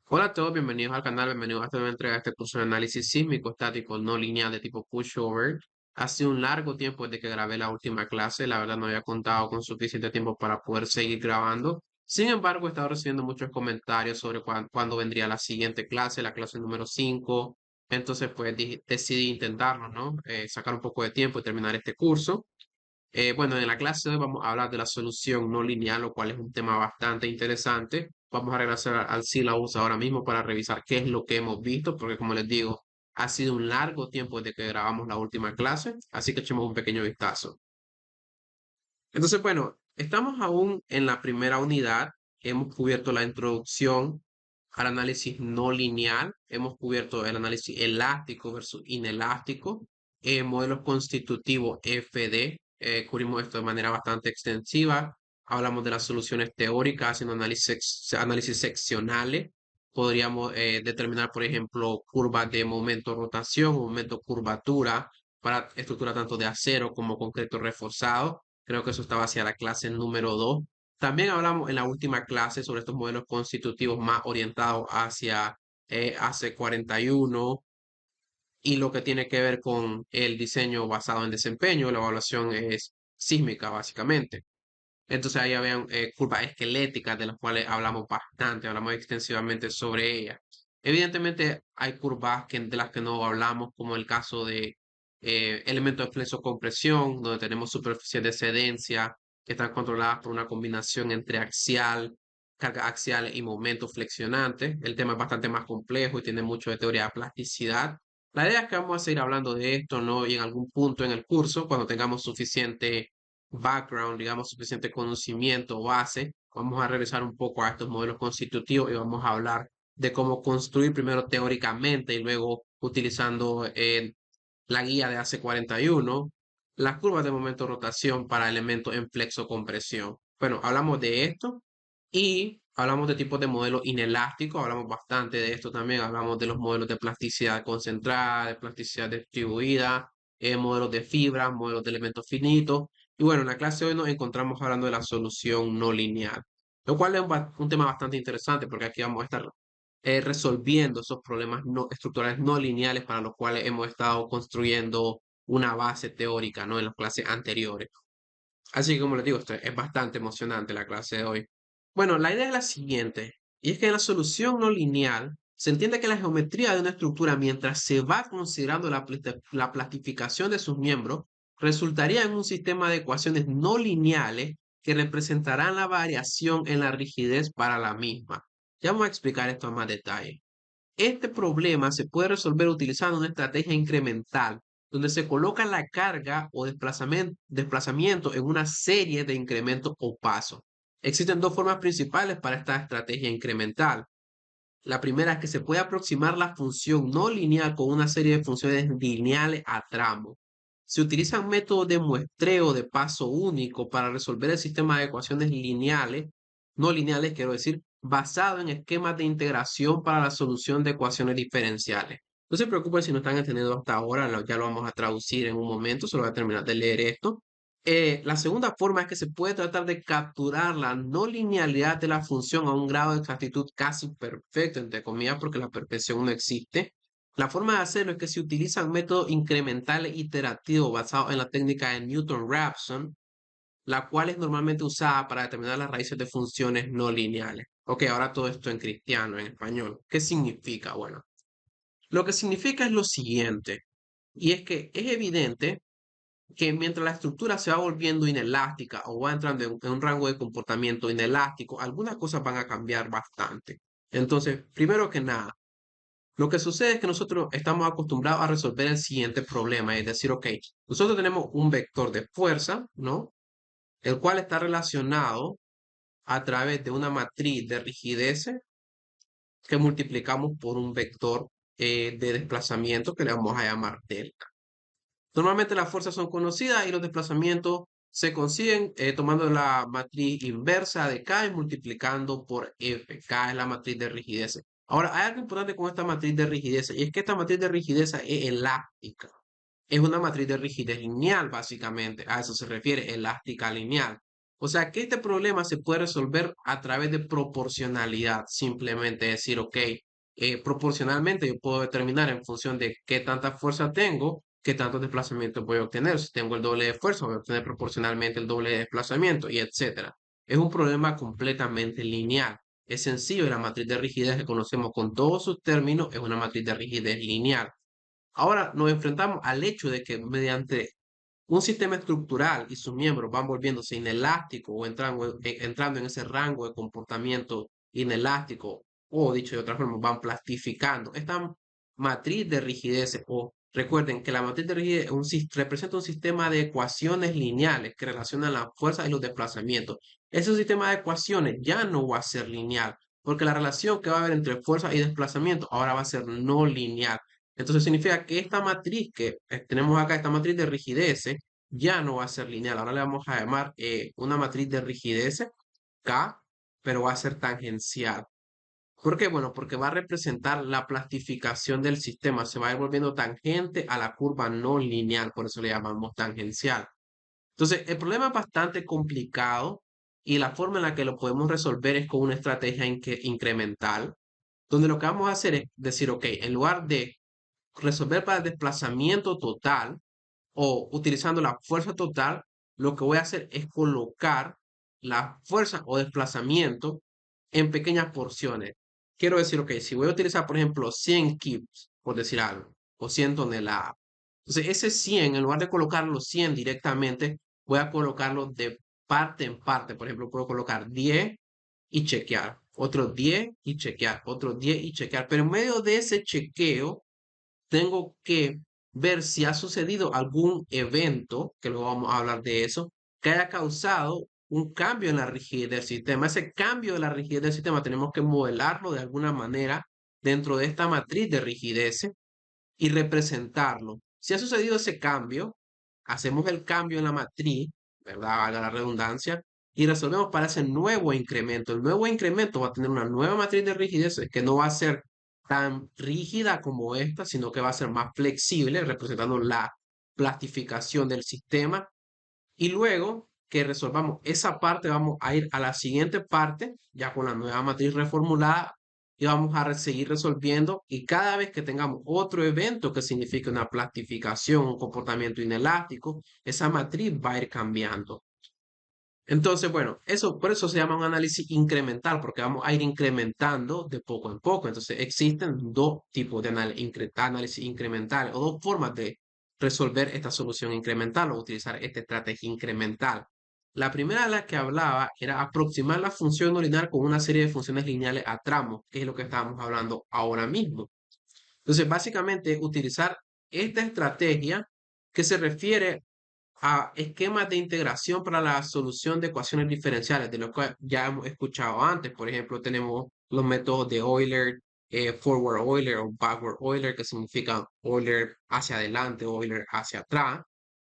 Hola a todos, bienvenidos al canal, bienvenidos a esta nueva entrega de este curso de análisis sísmico estático no lineal de tipo pushover. Ha sido un largo tiempo desde que grabé la última clase, la verdad no había contado con suficiente tiempo para poder seguir grabando. Sin embargo, he estado recibiendo muchos comentarios sobre cuándo vendría la siguiente clase, la clase número 5. Entonces, pues decidí intentarlo, ¿no? Sacar un poco de tiempo y terminar este curso. Bueno, en la clase de hoy vamos a hablar de la solución no lineal, lo cual es un tema bastante interesante. Vamos a regresar al syllabus ahora mismo para revisar qué es lo que hemos visto, porque como les digo, ha sido un largo tiempo desde que grabamos la última clase, así que echemos un pequeño vistazo. Entonces, bueno, estamos aún en la primera unidad. Hemos cubierto la introducción al análisis no lineal, hemos cubierto el análisis elástico versus inelástico, modelos constitutivos FD, cubrimos esto de manera bastante extensiva, hablamos de las soluciones teóricas, haciendo análisis seccionales, podríamos determinar, por ejemplo, curvas de momento rotación, momento curvatura, para estructuras tanto de acero como concreto reforzado. Creo que eso estaba hacia la clase número 2. También hablamos en la última clase sobre estos modelos constitutivos más orientados hacia AC41 y lo que tiene que ver con el diseño basado en desempeño. La evaluación es sísmica, básicamente. Entonces ahí habían curvas esqueléticas de las cuales hablamos bastante, hablamos extensivamente sobre ellas. Evidentemente hay curvas de las que no hablamos, como el caso de elementos de flexo-compresión, donde tenemos superficies de excedencia que están controladas por una combinación entre axial, carga axial y momento flexionante. El tema es bastante más complejo y tiene mucho de teoría de plasticidad. La idea es que vamos a seguir hablando de esto, ¿no? Y en algún punto en el curso, cuando tengamos suficiente background, digamos, suficiente conocimiento base, vamos a revisar un poco a estos modelos constitutivos y vamos a hablar de cómo construir primero teóricamente y luego utilizando la guía de AC41 las curvas de momento de rotación para elementos en flexo-compresión. Bueno, hablamos de esto y hablamos de tipos de modelos inelásticos, hablamos bastante de esto también, hablamos de los modelos de plasticidad concentrada, de plasticidad distribuida, modelos de fibras, modelos de elementos finitos. Y bueno, en la clase de hoy nos encontramos hablando de la solución no lineal, lo cual es un tema bastante interesante porque aquí vamos a estar resolviendo esos problemas estructurales no lineales para los cuales hemos estado construyendo una base teórica, ¿no? En las clases anteriores. Así que como les digo, esto es bastante emocionante la clase de hoy. Bueno, la idea es la siguiente, y es que en la solución no lineal se entiende que la geometría de una estructura, mientras se va considerando la plastificación de sus miembros, resultaría en un sistema de ecuaciones no lineales que representarán la variación en la rigidez para la misma. Ya vamos a explicar esto en más detalle. Este problema se puede resolver utilizando una estrategia incremental, donde se coloca la carga o desplazamiento en una serie de incrementos o pasos. Existen dos formas principales para esta estrategia incremental. La primera es que se puede aproximar la función no lineal con una serie de funciones lineales a tramo. Se utilizan métodos de muestreo de paso único para resolver el sistema de ecuaciones lineales, no lineales, quiero decir, basado en esquemas de integración para la solución de ecuaciones diferenciales. No se preocupen si no están entendiendo hasta ahora, ya lo vamos a traducir en un momento, solo voy a terminar de leer esto. La segunda forma es que se puede tratar de capturar la no linealidad de la función a un grado de exactitud casi perfecto, entre comillas, porque la perfección no existe. La forma de hacerlo es que se utilizan métodos incrementales iterativos basados en la técnica de Newton-Raphson, la cual es normalmente usada para determinar las raíces de funciones no lineales. Ok, ahora todo esto en cristiano, en español. ¿Qué significa? Bueno, lo que significa es lo siguiente, y es que es evidente que mientras la estructura se va volviendo inelástica o va entrando en un rango de comportamiento inelástico, algunas cosas van a cambiar bastante. Entonces, primero que nada, lo que sucede es que nosotros estamos acostumbrados a resolver el siguiente problema, es decir, ok, nosotros tenemos un vector de fuerza, ¿no? El cual está relacionado a través de una matriz de rigidez que multiplicamos por un vector de desplazamiento que le vamos a llamar delta. Normalmente las fuerzas son conocidas y los desplazamientos se consiguen tomando la matriz inversa de K y multiplicando por F. K es la matriz de rigidez. Ahora, hay algo importante con esta matriz de rigidez y es que esta matriz de rigidez es elástica. Es una matriz de rigidez lineal, básicamente. A eso se refiere, elástica lineal. O sea que este problema se puede resolver a través de proporcionalidad. Simplemente decir, ok, proporcionalmente yo puedo determinar en función de qué tanta fuerza tengo, qué tanto desplazamiento voy a obtener. Si tengo el doble de fuerza, voy a obtener proporcionalmente el doble de desplazamiento y etcétera. Es un problema completamente lineal. Es sencillo y la matriz de rigidez que conocemos con todos sus términos es una matriz de rigidez lineal. Ahora nos enfrentamos al hecho de que mediante un sistema estructural y sus miembros van volviéndose inelásticos o entrando en ese rango de comportamiento inelástico, o dicho de otra forma, van plastificando. Esta matriz de rigidez, o recuerden que la matriz de rigidez representa un sistema de ecuaciones lineales que relacionan las fuerzas y los desplazamientos. Ese sistema de ecuaciones ya no va a ser lineal, porque la relación que va a haber entre fuerza y desplazamiento ahora va a ser no lineal. Entonces significa que esta matriz que tenemos acá, esta matriz de rigidez, ya no va a ser lineal. Ahora le vamos a llamar una matriz de rigidez K, pero va a ser tangencial. ¿Por qué? Bueno, porque va a representar la plastificación del sistema. Se va a ir volviendo tangente a la curva no lineal, por eso le llamamos tangencial. Entonces, el problema es bastante complicado y la forma en la que lo podemos resolver es con una estrategia incremental, donde lo que vamos a hacer es decir, ok, en lugar de resolver para el desplazamiento total o utilizando la fuerza total, lo que voy a hacer es colocar la fuerza o desplazamiento en pequeñas porciones. Quiero decir, ok, si voy a utilizar, por ejemplo, 100 kilos, por decir algo, o 100 toneladas, entonces ese 100, en lugar de colocar los 100 directamente, voy a colocarlo de parte en parte. Por ejemplo, puedo colocar 10 y chequear, otros 10 y chequear, otros 10 y chequear. Pero en medio de ese chequeo, tengo que ver si ha sucedido algún evento, que luego vamos a hablar de eso, que haya causado un cambio en la rigidez del sistema. Ese cambio de la rigidez del sistema tenemos que modelarlo de alguna manera dentro de esta matriz de rigidez y representarlo. Si ha sucedido ese cambio, hacemos el cambio en la matriz, ¿verdad? Valga la redundancia, y resolvemos para ese nuevo incremento. El nuevo incremento va a tener una nueva matriz de rigidez que no va a ser tan rígida como esta, sino que va a ser más flexible, representando la plastificación del sistema. Y luego que resolvamos esa parte, vamos a ir a la siguiente parte, ya con la nueva matriz reformulada, y vamos a seguir resolviendo. Y cada vez que tengamos otro evento que signifique una plastificación, un comportamiento inelástico, esa matriz va a ir cambiando. Entonces, bueno, eso por eso se llama un análisis incremental, porque vamos a ir incrementando de poco en poco. Entonces, existen dos tipos de análisis incremental o dos formas de resolver esta solución incremental o utilizar esta estrategia incremental. La primera de la que hablaba era aproximar la función no lineal con una serie de funciones lineales a tramos, que es lo que estábamos hablando ahora mismo. Entonces, básicamente, utilizar esta estrategia que se refiere a esquemas de integración para la solución de ecuaciones diferenciales, de lo que ya hemos escuchado antes. Por ejemplo, tenemos los métodos de Euler, forward Euler o backward Euler, que significan Euler hacia adelante, Euler hacia atrás.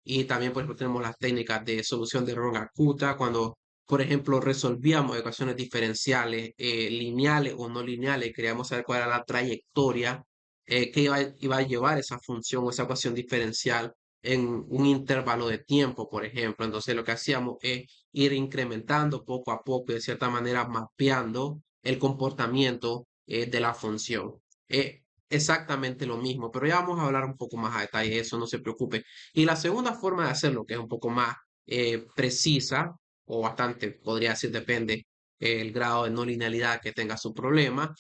Y también, por ejemplo, tenemos las técnicas de solución de error acuta, cuando, por ejemplo, resolvíamos ecuaciones diferenciales, lineales o no lineales, queríamos saber cuál era la trayectoria que iba a llevar esa función o esa ecuación diferencial en un intervalo de tiempo, por ejemplo. Entonces, lo que hacíamos es ir incrementando poco a poco y de cierta manera mapeando el comportamiento de la función. Exactamente lo mismo, pero ya vamos a hablar un poco más a detalle de eso, no se preocupe. Y la segunda forma de hacerlo, que es un poco más precisa o bastante, podría decir, depende el grado de no linealidad que tenga su problema,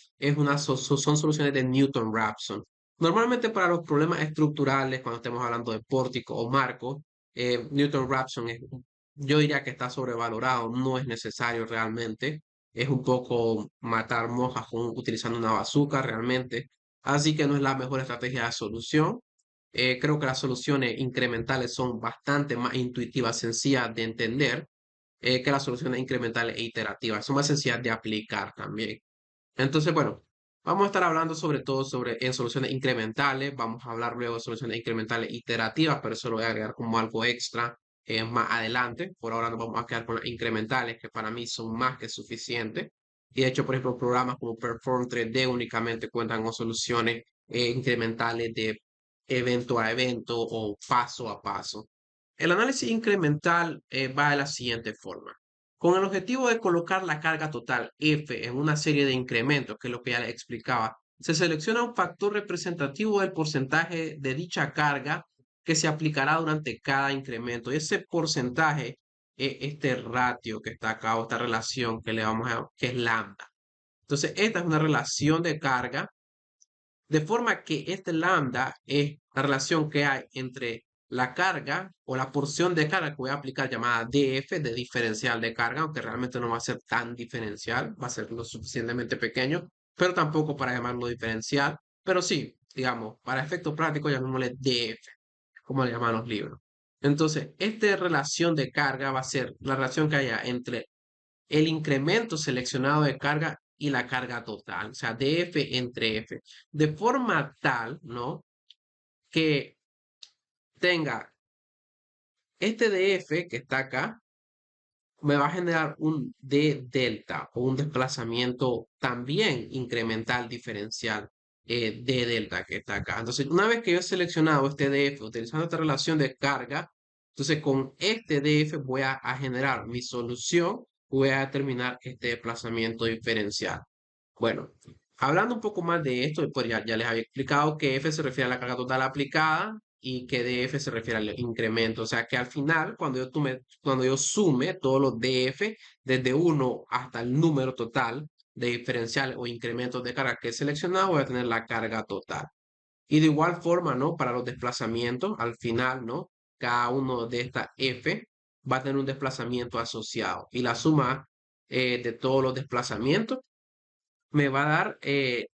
son soluciones de Newton-Raphson. Normalmente para los problemas estructurales, cuando estemos hablando de pórtico o marco, Newton-Raphson yo diría que está sobrevalorado, no es necesario realmente. Es un poco matar moscas utilizando una bazooka realmente. Así que no es la mejor estrategia de solución. Creo que las soluciones incrementales son bastante más intuitivas, sencillas de entender que las soluciones incrementales e iterativas. Son más sencillas de aplicar también. Entonces, bueno, vamos a estar hablando sobre todo sobre en soluciones incrementales. Vamos a hablar luego de soluciones incrementales iterativas, pero eso lo voy a agregar como algo extra más adelante. Por ahora nos vamos a quedar con las incrementales, que para mí son más que suficientes. Y de hecho, por ejemplo, programas como Perform 3D únicamente cuentan con soluciones incrementales de evento a evento o paso a paso. El análisis incremental va de la siguiente forma. Con el objetivo de colocar la carga total F en una serie de incrementos, que es lo que ya les explicaba, se selecciona un factor representativo del porcentaje de dicha carga que se aplicará durante cada incremento. Y ese porcentaje es este ratio que está acá, o esta relación que le vamos a, que es lambda. Entonces, esta es una relación de carga, de forma que este lambda es la relación que hay entre la carga o la porción de carga que voy a aplicar llamada DF, de diferencial de carga, aunque realmente no va a ser tan diferencial, va a ser lo suficientemente pequeño, pero tampoco para llamarlo diferencial, pero sí, digamos, para efectos prácticos llamémosle DF, como le llaman los libros. Entonces, esta relación de carga va a ser la relación que haya entre el incremento seleccionado de carga y la carga total, o sea, DF entre F, de forma tal, ¿no? Que tenga este DF que está acá, me va a generar un D delta o un desplazamiento también incremental diferencial D delta que está acá. Entonces, una vez que yo he seleccionado este DF utilizando esta relación de carga, entonces con este DF voy a generar mi solución, voy a determinar este desplazamiento diferencial. Bueno, hablando un poco más de esto, pues ya les había explicado que F se refiere a la carga total aplicada y que DF se refiere al incremento. O sea que al final, cuando yo sume todos los DF desde 1 hasta el número total de diferencial o incrementos de carga que he seleccionado, voy a tener la carga total. Y de igual forma, ¿no? Para los desplazamientos, al final, ¿no? Cada uno de estas F va a tener un desplazamiento asociado. Y la suma de todos los desplazamientos me va a dar el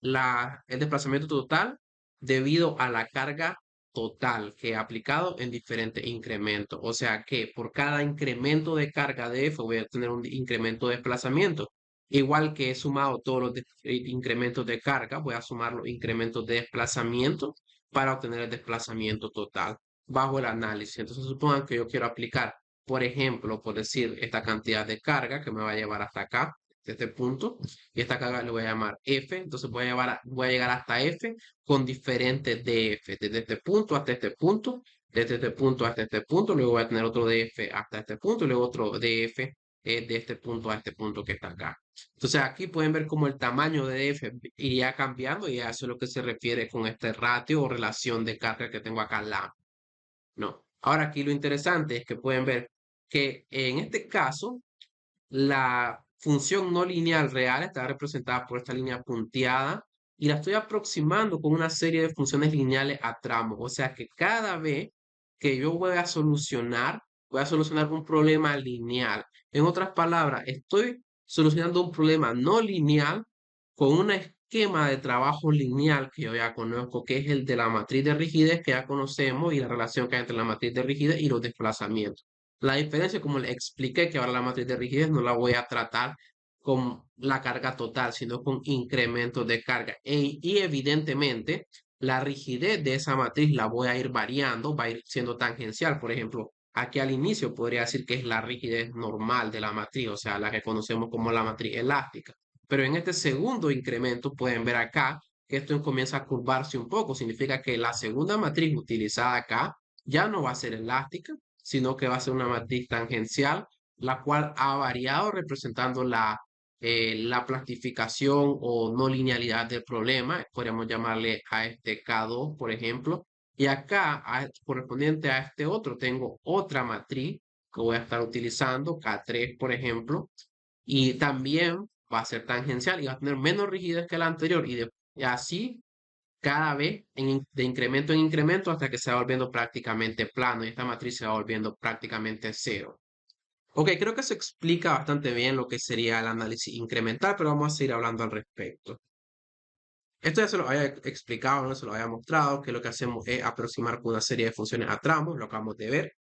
desplazamiento total debido a la carga total que he aplicado en diferentes incrementos. O sea que por cada incremento de carga de F voy a tener un incremento de desplazamiento. Igual que he sumado todos los incrementos de carga, voy a sumar los incrementos de desplazamiento para obtener el desplazamiento total bajo el análisis. Entonces supongan que yo quiero aplicar, por ejemplo, por decir esta cantidad de carga que me va a llevar hasta acá, este punto, y esta carga le voy a llamar F, entonces voy a llegar hasta F con diferentes DF, desde este punto hasta este punto, desde este punto hasta este punto, luego voy a tener otro DF hasta este punto, y luego otro DF de este punto a este punto que está acá. Entonces aquí pueden ver cómo el tamaño de DF iría cambiando y a eso es lo que se refiere con este ratio o relación de carga que tengo acá, la. No. Ahora aquí lo interesante es que pueden ver que en este caso la función no lineal real está representada por esta línea punteada y la estoy aproximando con una serie de funciones lineales a tramos. O sea que cada vez que yo voy a solucionar un problema lineal. En otras palabras, estoy solucionando un problema no lineal con un esquema de trabajo lineal que yo ya conozco, que es el de la matriz de rigidez que ya conocemos y la relación que hay entre la matriz de rigidez y los desplazamientos. La diferencia, como les expliqué, que ahora la matriz de rigidez no la voy a tratar con la carga total, sino con incrementos de carga. Y evidentemente, la rigidez de esa matriz la voy a ir variando, va a ir siendo tangencial. Por ejemplo, aquí al inicio podría decir que es la rigidez normal de la matriz, o sea, la que conocemos como la matriz elástica. Pero en este segundo incremento pueden ver acá que esto comienza a curvarse un poco. Significa que la segunda matriz utilizada acá ya no va a ser elástica, sino que va a ser una matriz tangencial, la cual ha variado representando la plastificación o no linealidad del problema. Podríamos llamarle a este K2, por ejemplo. Y acá, correspondiente a este otro, tengo otra matriz que voy a estar utilizando, K3, por ejemplo, y también va a ser tangencial y va a tener menos rigidez que la anterior y así cada vez de incremento en incremento hasta que se va volviendo prácticamente plano y esta matriz se va volviendo prácticamente cero. Ok, creo que se explica bastante bien lo que sería el análisis incremental, pero vamos a seguir hablando al respecto. Esto ya se lo había explicado, no se lo había mostrado, que lo que hacemos es aproximar con una serie de funciones a tramos, lo acabamos de ver.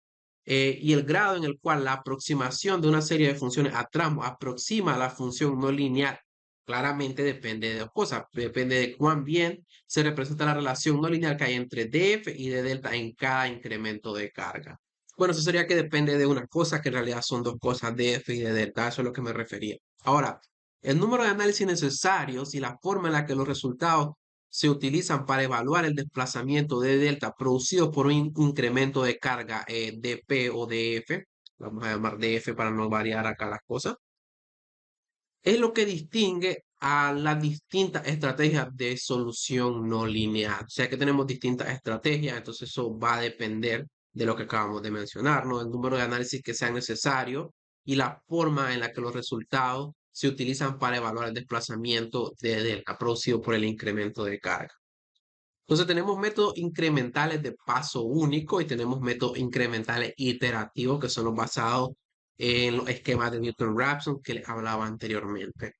Y el grado en el cual la aproximación de una serie de funciones a tramos aproxima a la función no lineal, claramente depende de dos cosas. Depende de cuán bien se representa la relación no lineal que hay entre df y d delta en cada incremento de carga. Bueno, eso sería que depende de una cosa, que en realidad son dos cosas, df y d delta, eso es lo que me refería. Ahora, el número de análisis necesarios y la forma en la que los resultados se utilizan para evaluar el desplazamiento de delta producido por un incremento de carga dP o dF vamos a llamar DF para no variar acá las cosas, es lo que distingue a las distintas estrategias de solución no lineal. O sea que tenemos distintas estrategias, entonces eso va a depender de lo que acabamos de mencionar, ¿no? El número de análisis que sea necesario y la forma en la que los resultados se utilizan para evaluar el desplazamiento de delta producido por el incremento de carga. Entonces tenemos métodos incrementales de paso único y tenemos métodos incrementales iterativos que son los basados en los esquemas de Newton-Raphson que les hablaba anteriormente.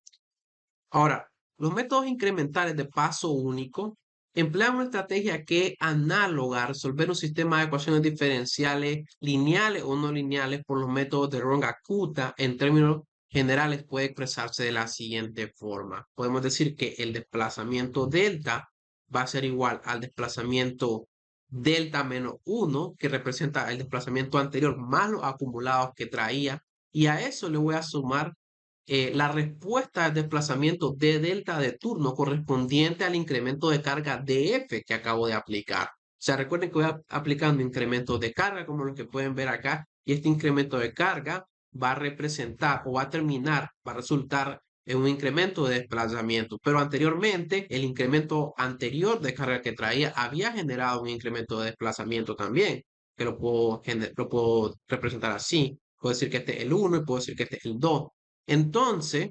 Ahora, los métodos incrementales de paso único emplean una estrategia que es análoga a resolver un sistema de ecuaciones diferenciales lineales o no lineales por los métodos de Runge-Kutta. En términos generales puede expresarse de la siguiente forma. Podemos decir que el desplazamiento delta va a ser igual al desplazamiento delta menos 1, que representa el desplazamiento anterior más los acumulados que traía, y a eso le voy a sumar la respuesta al desplazamiento de delta de turno correspondiente al incremento de carga DF que acabo de aplicar. O sea, recuerden que voy aplicando incrementos de carga como los que pueden ver acá, y este incremento de carga va a representar o va a terminar, va a resultar en un incremento de desplazamiento. Pero anteriormente, el incremento anterior de carga que traía había generado un incremento de desplazamiento también, que lo puedo representar así. Puedo decir que este es el 1 y puedo decir que este es el 2. Entonces,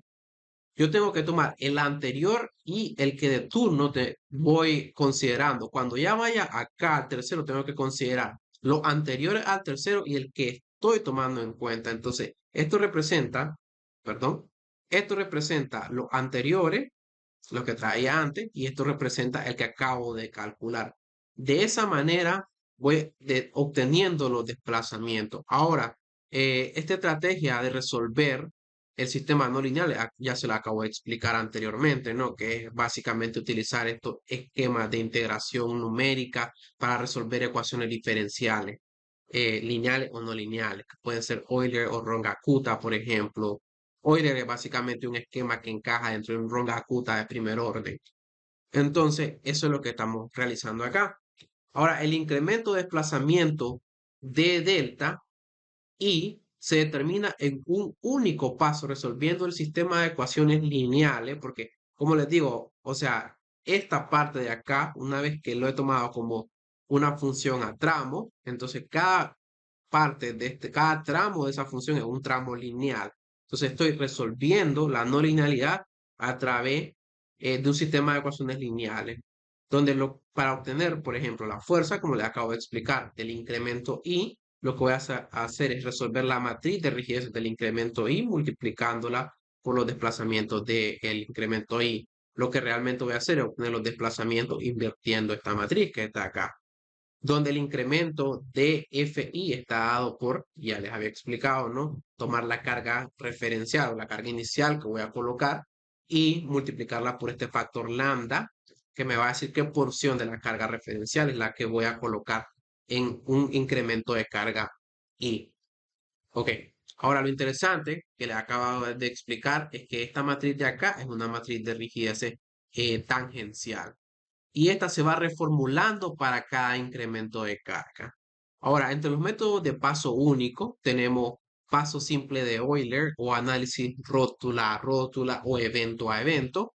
yo tengo que tomar el anterior y el que de turno te voy considerando. Cuando ya vaya acá al tercero, tengo que considerar los anteriores al tercero y el que estoy tomando en cuenta. Entonces, esto representa, perdón, esto representa los anteriores, lo que traía antes, y esto representa el que acabo de calcular. De esa manera voy obteniendo los desplazamientos. Ahora, esta estrategia de resolver el sistema no lineal ya se lo acabo de explicar anteriormente, ¿no? Que es básicamente utilizar estos esquemas de integración numérica para resolver ecuaciones diferenciales, lineales o no lineales, que pueden ser Euler o Runge-Kutta, por ejemplo. Euler es básicamente un esquema que encaja dentro de un Runge-Kutta de primer orden. Entonces, eso es lo que estamos realizando acá. Ahora, el incremento de desplazamiento de delta y se determina en un único paso resolviendo el sistema de ecuaciones lineales, porque, como les digo, o sea, esta parte de acá, una vez que lo he tomado como una función a tramo, entonces cada parte de cada tramo de esa función es un tramo lineal. Entonces estoy resolviendo la no linealidad a través de un sistema de ecuaciones lineales, donde para obtener, por ejemplo, la fuerza, como les acabo de explicar, del incremento I, lo que voy a hacer es resolver la matriz de rigidez del incremento I multiplicándola por los desplazamientos del incremento I. Lo que realmente voy a hacer es obtener los desplazamientos invirtiendo esta matriz que está acá, donde el incremento de FI está dado por, ya les había explicado, ¿no? Tomar la carga referencial o la carga inicial que voy a colocar y multiplicarla por este factor lambda, que me va a decir qué porción de la carga referencial es la que voy a colocar en un incremento de carga I. Ok, ahora lo interesante que les acabo de explicar es que esta matriz de acá es una matriz de rigidez tangencial y esta se va reformulando para cada incremento de carga. Ahora, entre los métodos de paso único tenemos paso simple de Euler o análisis rótula a rótula o evento a evento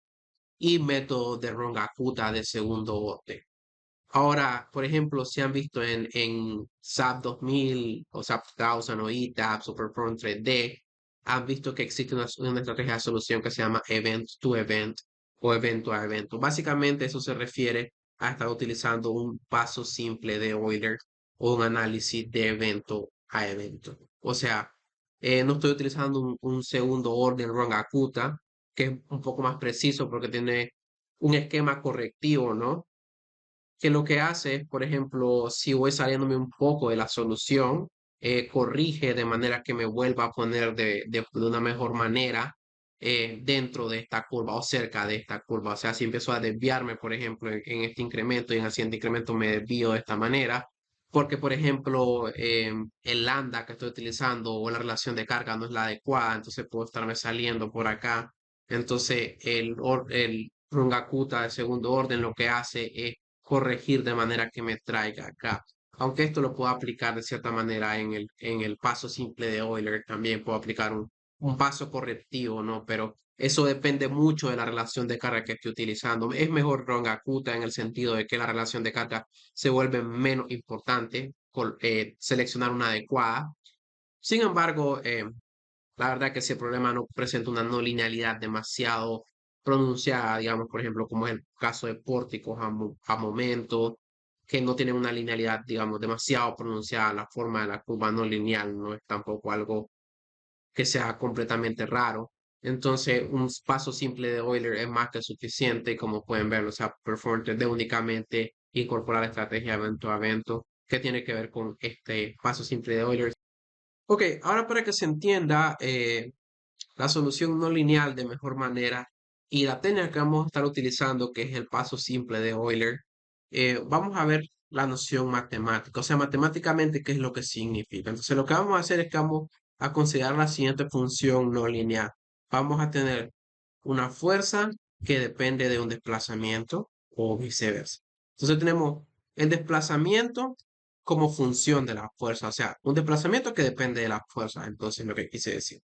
y método de Runge-Kutta de segundo orden. Ahora, por ejemplo, si han visto en SAP 2000 o SAP 1000 o ETABS o Perform 3D, han visto que existe una estrategia de solución que se llama Event to Event o evento a evento. Básicamente eso se refiere a estar utilizando un paso simple de Euler o un análisis de evento a evento. O sea, no estoy utilizando un segundo orden Runge-Kutta, que es un poco más preciso porque tiene un esquema correctivo, ¿no? Que lo que hace es, por ejemplo, si voy saliéndome un poco de la solución, corrige de manera que me vuelva a poner de una mejor manera dentro de esta curva o cerca de esta curva. O sea, si empiezo a desviarme, por ejemplo, en este incremento y en el siguiente incremento me desvío de esta manera, porque, por ejemplo, el lambda que estoy utilizando o la relación de carga no es la adecuada, entonces puedo estarme saliendo por acá. Entonces, el Runge-Kutta de segundo orden lo que hace es corregir de manera que me traiga acá. Aunque esto lo puedo aplicar de cierta manera en el paso simple de Euler, también puedo aplicar un paso correctivo, ¿no? Pero eso depende mucho de la relación de carga que esté utilizando. Es mejor Rungakuta en el sentido de que la relación de carga se vuelve menos importante seleccionar una adecuada. Sin embargo, la verdad que si el problema no presenta una no linealidad demasiado pronunciada, digamos, por ejemplo, como es el caso de pórticos a momento, que no tienen una linealidad, digamos, demasiado pronunciada, la forma de la curva no lineal no es tampoco algo que sea completamente raro. Entonces, un paso simple de Euler es más que suficiente, como pueden ver, o sea, Performance de únicamente incorporar la estrategia evento a evento, que tiene que ver con este paso simple de Euler. Ok, ahora para que se entienda la solución no lineal de mejor manera y la técnica que vamos a estar utilizando, que es el paso simple de Euler, vamos a ver la noción matemática, o sea, matemáticamente qué es lo que significa. Entonces, lo que vamos a hacer es que vamos a considerar la siguiente función no lineal. Vamos a tener una fuerza que depende de un desplazamiento o viceversa. Entonces, tenemos el desplazamiento como función de la fuerza, o sea, un desplazamiento que depende de la fuerza, entonces lo que quise decir.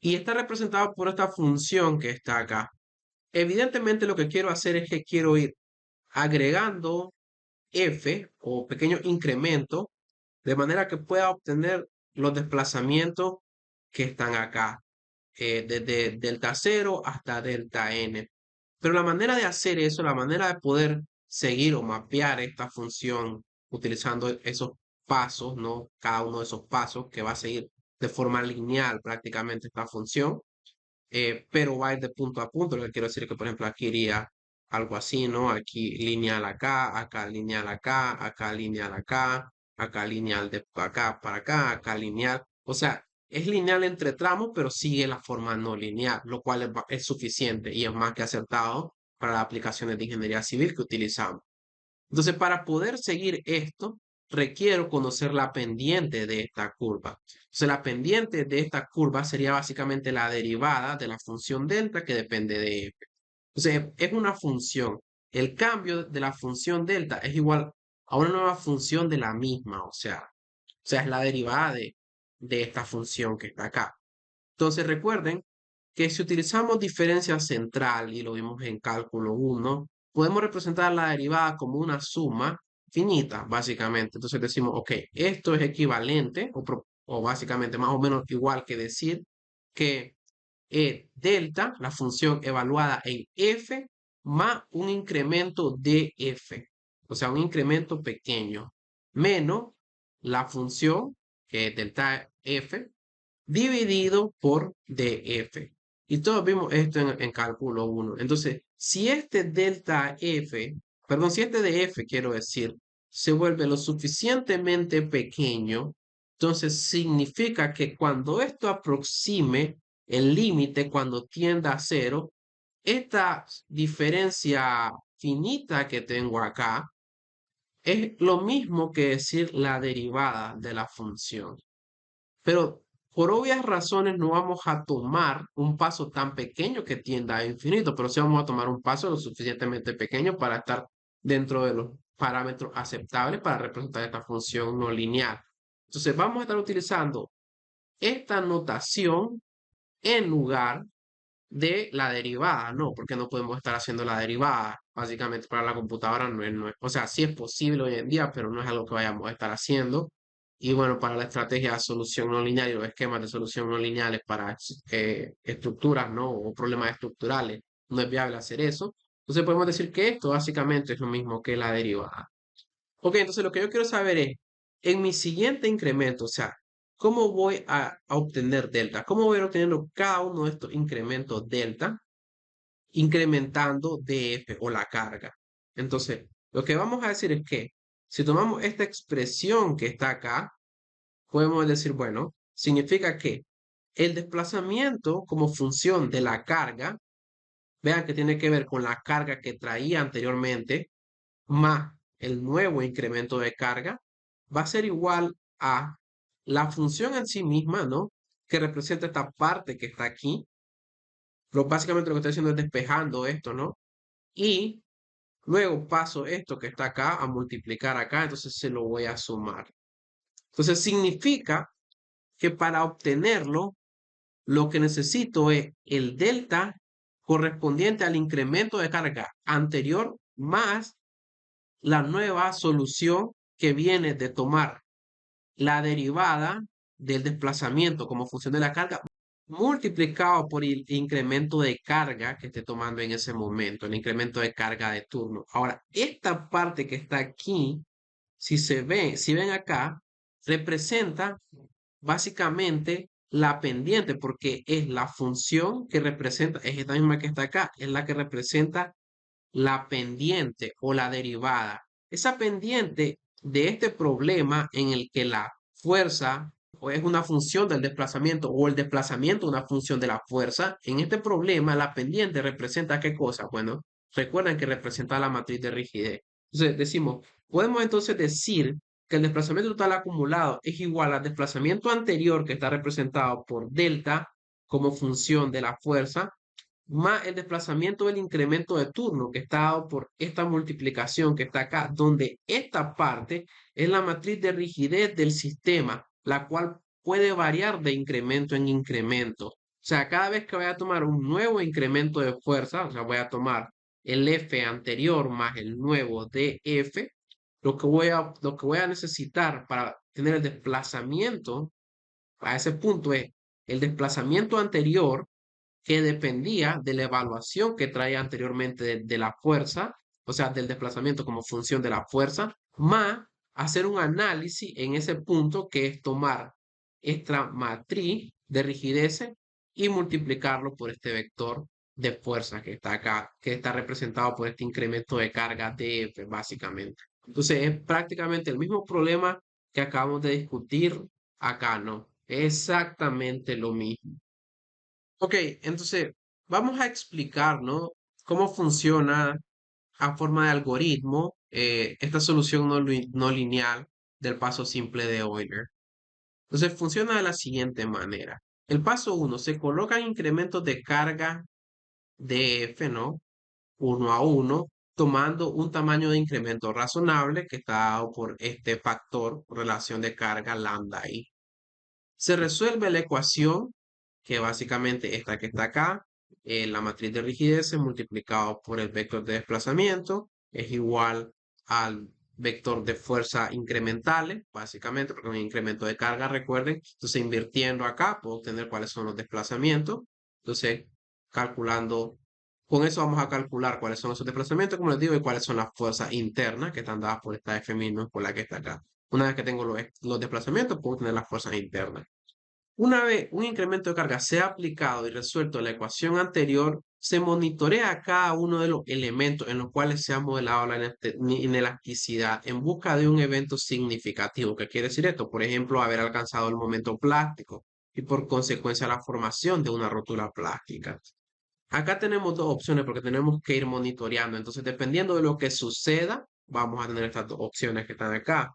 Y está representado por esta función que está acá. Evidentemente lo que quiero hacer es que quiero ir agregando f o pequeño incremento de manera que pueda obtener los desplazamientos que están acá, desde delta 0 hasta delta n. Pero la manera de hacer eso, la manera de poder seguir o mapear esta función utilizando esos pasos, ¿no? Cada uno de esos pasos que va a seguir de forma lineal prácticamente esta función, pero va a ir de punto a punto. Lo que quiero decir es que, por ejemplo, aquí iría algo así, ¿no? Aquí lineal acá lineal acá lineal acá lineal de acá para acá lineal. O sea, es lineal entre tramos, pero sigue la forma no lineal, lo cual es suficiente y es más que acertado para las aplicaciones de ingeniería civil que utilizamos. Entonces, para poder seguir esto, requiero conocer la pendiente de esta curva. Entonces, la pendiente de esta curva sería básicamente la derivada de la función delta que depende de f. Entonces, es una función. El cambio de la función delta es igual a una nueva función de la misma, o sea, es la derivada de esta función que está acá. Entonces, recuerden que si utilizamos diferencia central, y lo vimos en cálculo 1, podemos representar la derivada como una suma finita, básicamente. Entonces decimos, ok, esto es equivalente, o básicamente más o menos igual que decir que delta, la función evaluada en f, más un incremento de f, o sea, un incremento pequeño, menos la función, que es delta f, dividido por df. Y todos vimos esto en cálculo 1. Entonces, si este delta f, perdón, si este df, quiero decir, se vuelve lo suficientemente pequeño, entonces significa que cuando esto aproxime el límite, cuando tienda a cero, esta diferencia finita que tengo acá es lo mismo que decir la derivada de la función. Pero por obvias razones no vamos a tomar un paso tan pequeño que tienda a infinito, pero sí vamos a tomar un paso lo suficientemente pequeño para estar dentro de los parámetros aceptables para representar esta función no lineal. Entonces vamos a estar utilizando esta notación en lugar de la derivada, ¿no? Porque no podemos estar haciendo la derivada. Básicamente para la computadora o sea, sí es posible hoy en día, pero no es algo que vayamos a estar haciendo. Y bueno, para la estrategia de solución no lineal y los esquemas de solución no lineales para estructuras, ¿no? O problemas estructurales, no es viable hacer eso. Entonces podemos decir que esto básicamente es lo mismo que la derivada. Ok, entonces lo que yo quiero saber es, en mi siguiente incremento, o sea, ¿cómo voy a obtener delta? ¿Cómo voy a ir obteniendo cada uno de estos incrementos delta? Incrementando df o la carga. Entonces, lo que vamos a decir es que si tomamos esta expresión que está acá, podemos decir, bueno, significa que el desplazamiento como función de la carga, vean que tiene que ver con la carga que traía anteriormente, más el nuevo incremento de carga, va a ser igual a la función en sí misma, ¿no? Que representa esta parte que está aquí. Básicamente lo que estoy haciendo es despejando esto, ¿no? Y Luego paso esto que está acá a multiplicar acá, entonces se lo voy a sumar. Entonces significa que para obtenerlo, lo que necesito es el delta correspondiente al incremento de carga anterior más la nueva solución que viene de tomar la derivada del desplazamiento como función de la carga multiplicado por el incremento de carga que esté tomando en ese momento, el incremento de carga de turno. Ahora, esta parte que está aquí, si ven acá, representa básicamente la pendiente, porque es la función que representa, es esta misma que está acá, es la que representa la pendiente o la derivada. Esa pendiente de este problema en el que la fuerza o es una función del desplazamiento o el desplazamiento una función de la fuerza, en este problema la pendiente representa ¿qué cosa? Bueno, recuerden que representa la matriz de rigidez. Entonces decimos, podemos entonces decir que el desplazamiento total acumulado es igual al desplazamiento anterior que está representado por delta como función de la fuerza más el desplazamiento del incremento de turno que está dado por esta multiplicación que está acá, donde esta parte es la matriz de rigidez del sistema, la cual puede variar de incremento en incremento. O sea, cada vez que voy a tomar un nuevo incremento de fuerza, o sea, voy a tomar el F anterior más el nuevo DF, lo que voy a necesitar para tener el desplazamiento a ese punto es el desplazamiento anterior que dependía de la evaluación que traía anteriormente de la fuerza, o sea, del desplazamiento como función de la fuerza, más hacer un análisis en ese punto que es tomar esta matriz de rigidez y multiplicarlo por este vector de fuerza que está acá, que está representado por este incremento de carga dF, básicamente. Entonces, es prácticamente el mismo problema que acabamos de discutir acá, ¿no? Exactamente lo mismo. Ok, entonces vamos a explicar, ¿no? Cómo funciona a forma de algoritmo esta solución no lineal del paso simple de Euler. Entonces funciona de la siguiente manera. El paso 1, se colocan incrementos de carga de F, ¿no? Uno a uno, tomando un tamaño de incremento razonable que está dado por este factor, relación de carga lambda I. Se resuelve la ecuación, que básicamente esta que está acá, la matriz de rigidez multiplicado por el vector de desplazamiento es igual al vector de fuerza incrementales, básicamente, porque es un incremento de carga, recuerden. Entonces, invirtiendo acá, puedo obtener cuáles son los desplazamientos. Entonces, calculando, con eso vamos a calcular cuáles son esos desplazamientos, como les digo, y cuáles son las fuerzas internas que están dadas por esta F mismo, por la que está acá. Una vez que tengo los desplazamientos, puedo tener las fuerzas internas. Una vez un incremento de carga sea aplicado y resuelto la ecuación anterior, se monitorea cada uno de los elementos en los cuales se ha modelado la inelasticidad en busca de un evento significativo. ¿Qué quiere decir esto? Por ejemplo, haber alcanzado el momento plástico y por consecuencia la formación de una rótula plástica. Acá tenemos dos opciones porque tenemos que ir monitoreando. Entonces, dependiendo de lo que suceda, vamos a tener estas dos opciones que están acá.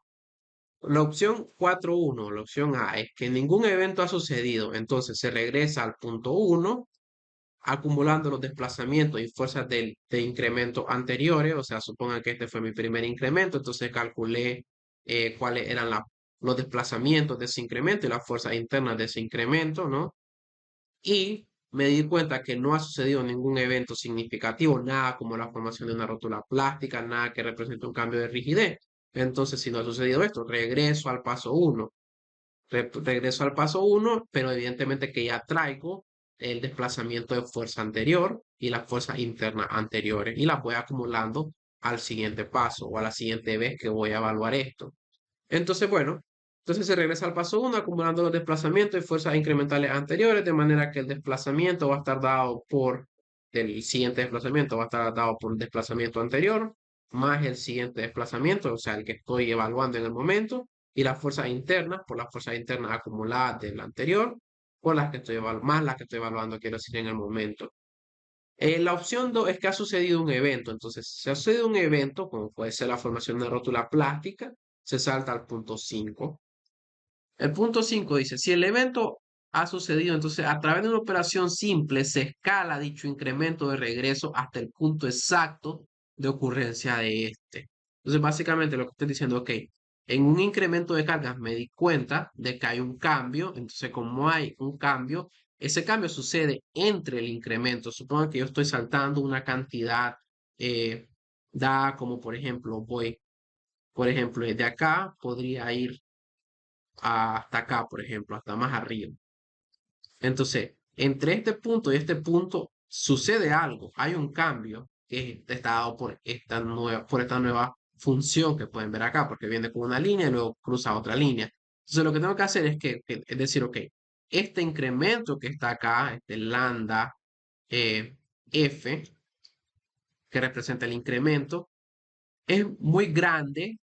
La opción 4.1, la opción A, es que ningún evento ha sucedido. Entonces se regresa al punto 1, acumulando los desplazamientos y fuerzas de incremento anteriores. O sea, supongan que este fue mi primer incremento. Entonces calculé cuáles eran los desplazamientos de ese incremento y las fuerzas internas de ese incremento, ¿no? Y me di cuenta que no ha sucedido ningún evento significativo, nada como la formación de una rótula plástica, nada que represente un cambio de rigidez. Entonces, si no ha sucedido esto, regreso al paso 1. Regreso al paso 1, pero evidentemente que ya traigo el desplazamiento de fuerza anterior y las fuerzas internas anteriores y las voy acumulando al siguiente paso o a la siguiente vez que voy a evaluar esto. Entonces, bueno, entonces se regresa al paso 1 acumulando los desplazamientos y fuerzas incrementales anteriores, de manera que el desplazamiento va a estar dado por el siguiente desplazamiento, va a estar dado por el desplazamiento anterior, más el siguiente desplazamiento, o sea, el que estoy evaluando en el momento, y las fuerzas internas, por las fuerzas internas acumuladas del anterior, por las que estoy más las que estoy evaluando, quiero decir, en el momento. La opción 2 es que ha sucedido un evento. Entonces, si ha sucedido un evento, como puede ser la formación de rótula plástica, se salta al punto 5. El punto 5 dice, si el evento ha sucedido, entonces a través de una operación simple se escala dicho incremento de regreso hasta el punto exacto de ocurrencia de este. Entonces, básicamente lo que estoy diciendo, ok, en un incremento de cargas me di cuenta de que hay un cambio, entonces como hay un cambio, ese cambio sucede entre el incremento. Supongo que yo estoy saltando una cantidad, eh, da como por ejemplo, voy, por ejemplo, desde acá podría ir hasta acá, por ejemplo, hasta más arriba. Entonces, entre este punto y este punto sucede algo, hay un cambio que está dado por esta nueva función que pueden ver acá, porque viene con una línea y luego cruza otra línea. Entonces, lo que tengo que hacer es decir, ok, este incremento que está acá, este lambda f, que representa el incremento, es muy grande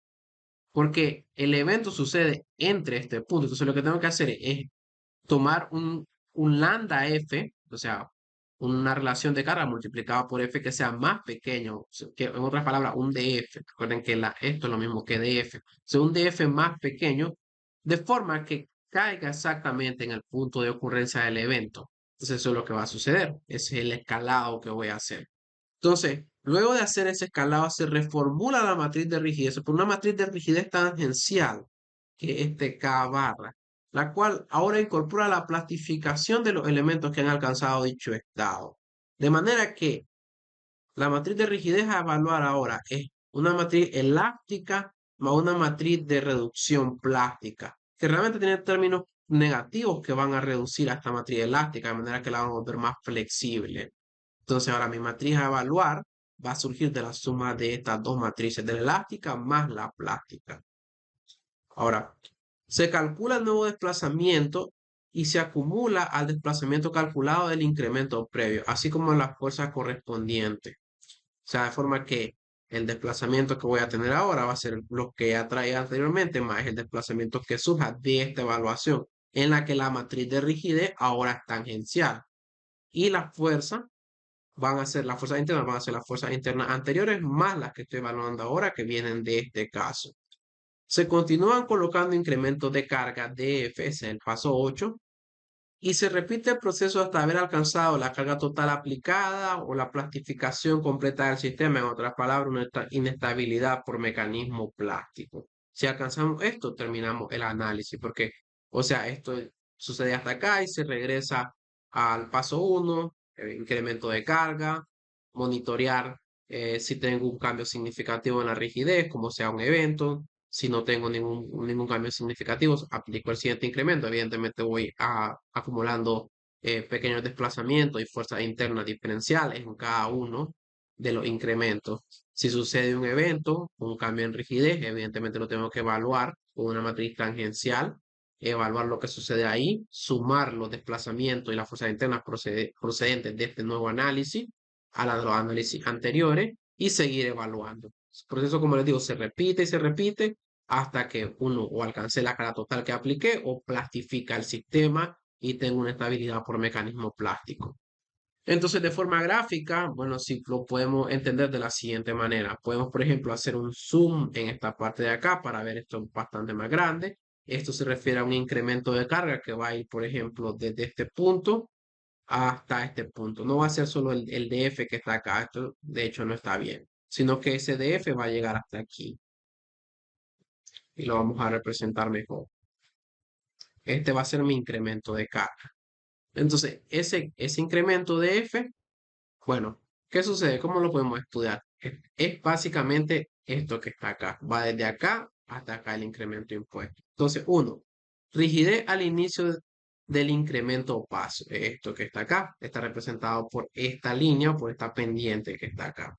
porque el evento sucede entre este punto. Entonces, lo que tengo que hacer es tomar un lambda f, o sea, una relación de carga multiplicada por f que sea más pequeño, que en otras palabras, un df. Recuerden que esto es lo mismo que df. O sea, un df más pequeño, de forma que caiga exactamente en el punto de ocurrencia del evento. Entonces, eso es lo que va a suceder. Ese es el escalado que voy a hacer. Entonces, luego de hacer ese escalado, se reformula la matriz de rigidez por una matriz de rigidez tangencial, que es este K barra, la cual ahora incorpora la plastificación de los elementos que han alcanzado dicho estado. De manera que la matriz de rigidez a evaluar ahora es una matriz elástica más una matriz de reducción plástica, que realmente tiene términos negativos que van a reducir a esta matriz elástica, de manera que la vamos a volver más flexible. Entonces ahora mi matriz a evaluar va a surgir de la suma de estas dos matrices, de la elástica más la plástica. Ahora, se calcula el nuevo desplazamiento y se acumula al desplazamiento calculado del incremento previo, así como las fuerzas correspondientes. O sea, de forma que el desplazamiento que voy a tener ahora va a ser lo que ya traía anteriormente, más el desplazamiento que surja de esta evaluación, en la que la matriz de rigidez ahora es tangencial. Y la fuerza van a ser las fuerzas internas, van a ser las fuerzas internas anteriores más las que estoy evaluando ahora que vienen de este caso. Se continúan colocando incrementos de carga DF, ese es el paso 8, y se repite el proceso hasta haber alcanzado la carga total aplicada o la plastificación completa del sistema, en otras palabras, una inestabilidad por mecanismo plástico. Si alcanzamos esto, terminamos el análisis, porque, o sea, esto sucede hasta acá y se regresa al paso 1, incremento de carga, monitorear si tengo un cambio significativo en la rigidez, como sea un evento. Si no tengo ningún cambio significativo, aplico el siguiente incremento. Evidentemente voy acumulando pequeños desplazamientos y fuerzas internas diferenciales en cada uno de los incrementos. Si sucede un evento, un cambio en rigidez, evidentemente lo tengo que evaluar con una matriz tangencial, evaluar lo que sucede ahí, sumar los desplazamientos y las fuerzas internas procedentes de este nuevo análisis a los análisis anteriores y seguir evaluando. El proceso, como les digo, se repite y se repite hasta que uno o alcance la carga total que apliqué o plastifica el sistema y tenga una estabilidad por mecanismo plástico. Entonces, de forma gráfica, bueno, sí lo podemos entender de la siguiente manera. Podemos, por ejemplo, hacer un zoom en esta parte de acá para ver esto bastante más grande. Esto se refiere a un incremento de carga que va a ir, por ejemplo, desde este punto hasta este punto. No va a ser solo el DF que está acá. Esto, de hecho, no está bien, sino que ese DF va a llegar hasta aquí y lo vamos a representar mejor. Este va a ser mi incremento de carga. Entonces, ese incremento de F, bueno, ¿qué sucede? ¿Cómo lo podemos estudiar? Es básicamente esto que está acá. Va desde acá hasta acá el incremento impuesto. Entonces, uno, rigidez al inicio del incremento o paso. Esto que está acá está representado por esta línea o por esta pendiente que está acá.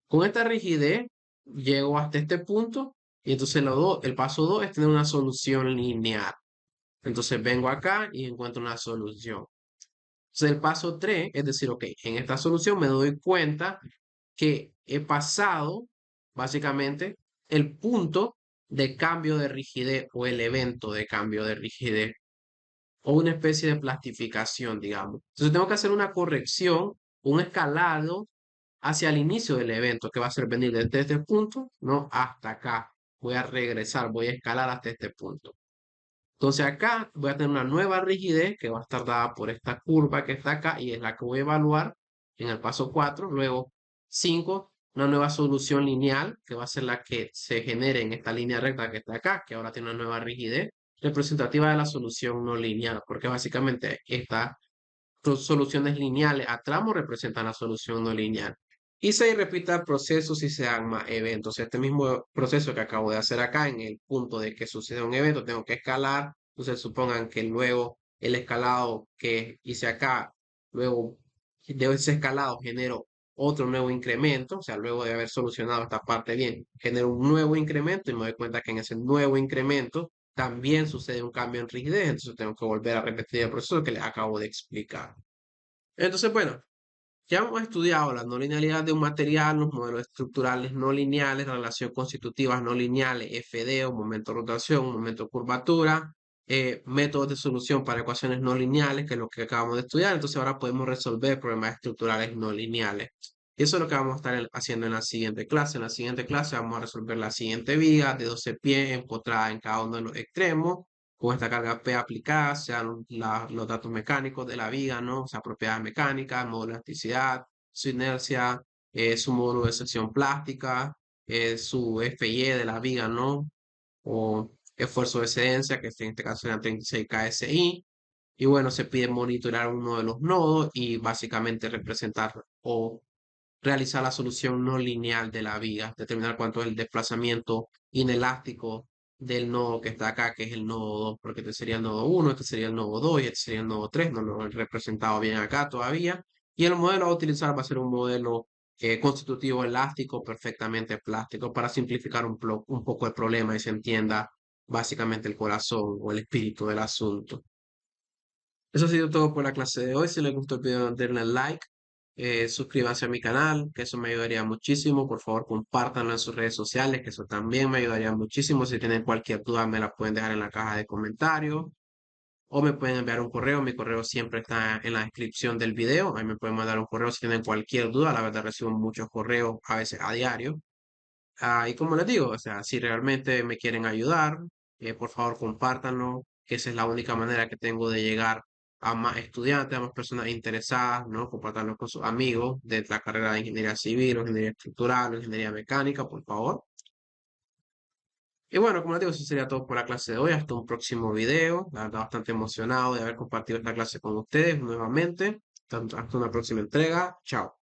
Con esta rigidez llego hasta este punto y entonces el paso 2 es tener una solución lineal. Entonces vengo acá y encuentro una solución. Entonces el paso 3 es decir, ok, en esta solución me doy cuenta que he pasado básicamente el punto de cambio de rigidez o el evento de cambio de rigidez o una especie de plastificación, digamos. Entonces tengo que hacer una corrección, un escalado hacia el inicio del evento, que va a ser venir desde este punto, ¿no? Hasta acá. Voy a regresar, voy a escalar hasta este punto. Entonces acá voy a tener una nueva rigidez que va a estar dada por esta curva que está acá y es la que voy a evaluar en el paso 4, luego 5 una nueva solución lineal, que va a ser la que se genere en esta línea recta que está acá, que ahora tiene una nueva rigidez, representativa de la solución no lineal, porque básicamente estas soluciones lineales a tramo representan la solución no lineal. Y se repita el proceso si se dan más eventos. Este mismo proceso que acabo de hacer acá, en el punto de que sucede un evento, tengo que escalar. Entonces supongan que luego el escalado que hice acá, luego de ese escalado genero otro nuevo incremento, o sea, luego de haber solucionado esta parte bien, genero un nuevo incremento y me doy cuenta que en ese nuevo incremento también sucede un cambio en rigidez, entonces tengo que volver a repetir el proceso que les acabo de explicar. Entonces, bueno, ya hemos estudiado la no linealidad de un material, los modelos estructurales no lineales, la relación constitutivas no lineales, FD o momento de rotación, momento de curvatura, métodos de solución para ecuaciones no lineales, que es lo que acabamos de estudiar. Entonces ahora podemos resolver problemas estructurales no lineales. Y eso es lo que vamos a estar haciendo en la siguiente clase. En la siguiente clase vamos a resolver la siguiente viga de 12 pies empotrada en cada uno de los extremos con esta carga P aplicada, sean los datos mecánicos de la viga, ¿no? O sea, propiedades mecánicas, módulo de elasticidad, su inercia, su módulo de sección plástica, su FY de la viga, ¿no? O esfuerzo de excedencia, que en este caso serían 36 KSI. Y bueno, se pide monitorear uno de los nodos y básicamente representar o realizar la solución no lineal de la viga, determinar cuánto es el desplazamiento inelástico del nodo que está acá, que es el nodo 2, porque este sería el nodo 1, este sería el nodo 2 y este sería el nodo 3, no lo he representado bien acá todavía. Y el modelo a utilizar va a ser un modelo constitutivo elástico, perfectamente plástico, para simplificar un poco el problema y se entienda básicamente el corazón o el espíritu del asunto. Eso ha sido todo por la clase de hoy. Si les gustó el video, denle like, suscríbanse a mi canal, que eso me ayudaría muchísimo. Por favor, compártanlo en sus redes sociales, que eso también me ayudaría muchísimo. Si tienen cualquier duda, me la pueden dejar en la caja de comentarios o me pueden enviar un correo. Mi correo siempre está en la descripción del video. Ahí me pueden mandar un correo si tienen cualquier duda. La verdad, recibo muchos correos, a veces a diario. Y como les digo, o sea, si realmente me quieren ayudar, por favor compártanlo, que esa es la única manera que tengo de llegar a más estudiantes, a más personas interesadas, ¿no? Compartanlo con sus amigos de la carrera de ingeniería civil, o ingeniería estructural, o ingeniería mecánica, por favor. Y bueno, como les digo, eso sería todo por la clase de hoy. Hasta un próximo video. La verdad, bastante emocionado de haber compartido esta clase con ustedes nuevamente. Hasta una próxima entrega. Chao.